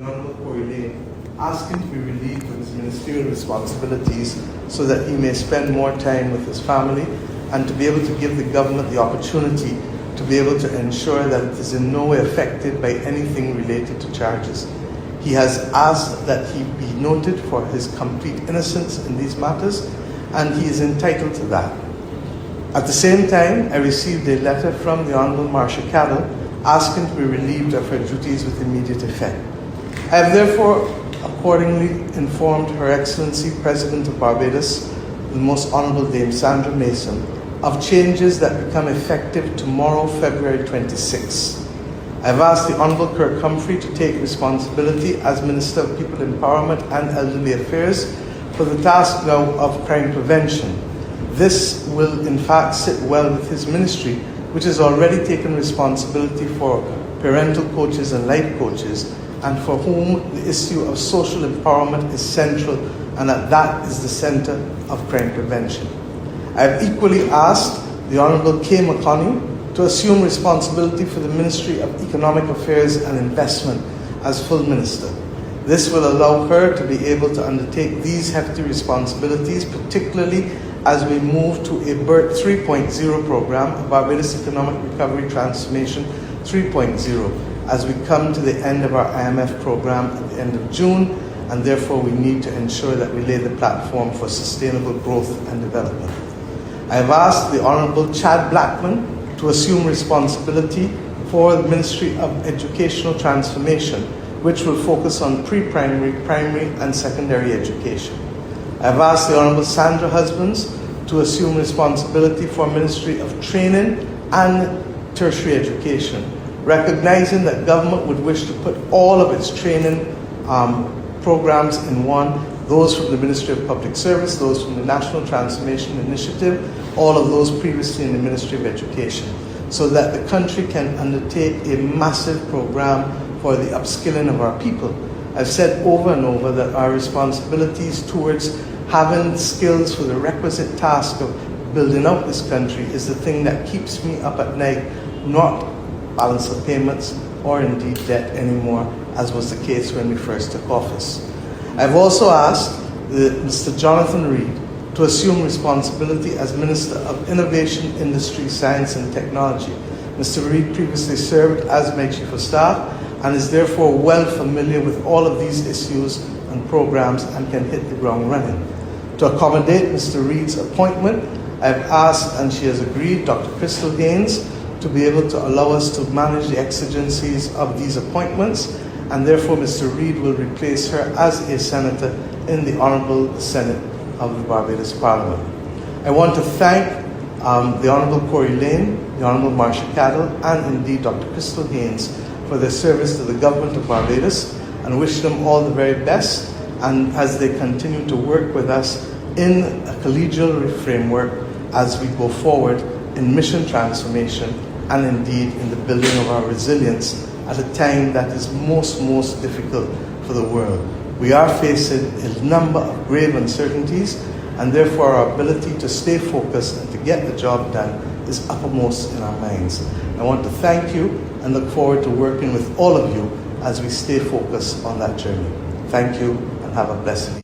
Honourable Corey Layne, asking to be relieved of his ministerial responsibilities so that he may spend more time with his family and to be able to give the government the opportunity to be able to ensure that it is in no way affected by anything related to charges. He has asked that he be noted for his complete innocence in these matters, and he is entitled to that. At the same time, I received a letter from the Honourable Marsha Caddle asking to be relieved of her duties with immediate effect. I have therefore accordingly informed Her Excellency President of Barbados, the Most Honourable Dame Sandra Mason, of changes that become effective tomorrow, February 26. I have asked the Honourable Kirk Humphrey to take responsibility as Minister of People Empowerment and Elderly Affairs for the task now of crime prevention. This will in fact sit well with his ministry, which has already taken responsibility for parental coaches and life coaches, and for whom the issue of social empowerment is central, and that is the centre of crime prevention. I have equally asked the Honourable Kay McConney to assume responsibility for the Ministry of Economic Affairs and Investment as full Minister. This will allow her to be able to undertake these hefty responsibilities, particularly as we move to a BERT 3.0 program, a Barbados Economic Recovery Transformation 3.0, as we come to the end of our IMF program at the end of June, and therefore we need to ensure that we lay the platform for sustainable growth and development. I have asked the Honourable Chad Blackman to assume responsibility for the Ministry of Educational Transformation, which will focus on pre-primary, primary and secondary education. I have asked the Honourable Sandra Husbands to assume responsibility for Ministry of Training and Tertiary Education, recognizing that government would wish to put all of its training programs in one, those from the Ministry of Public Service, those from the National Transformation Initiative, all of those previously in the Ministry of Education, so that the country can undertake a massive program for the upskilling of our people. I've said over and over that our responsibilities towards having skills for the requisite task of building out this country is the thing that keeps me up at night, not balance of payments or indeed debt anymore, as was the case when we first took office. I've also asked Mr. Jonathan Reid to assume responsibility as Minister of Innovation, Industry, Science and Technology. Mr. Reid previously served as my Chief of Staff and is therefore well familiar with all of these issues and programs and can hit the ground running. To accommodate Mr. Reid's appointment, I've asked, and she has agreed, Dr. Crystal Haynes to be able to allow us to manage the exigencies of these appointments, and therefore Mr. Reid will replace her as a Senator in the Honourable Senate of the Barbados Parliament. I want to thank the Honourable Corey Layne, the Honourable Marsha Caddle, and indeed Dr. Crystal Haynes for their service to the Government of Barbados, and wish them all the very best, and as they continue to work with us in a collegial framework as we go forward in mission transformation and indeed in the building of our resilience at a time that is most difficult for the world. We are facing a number of grave uncertainties, and therefore our ability to stay focused and to get the job done is uppermost in our minds. I want to thank you and look forward to working with all of you as we stay focused on that journey. Thank you and have a blessed week.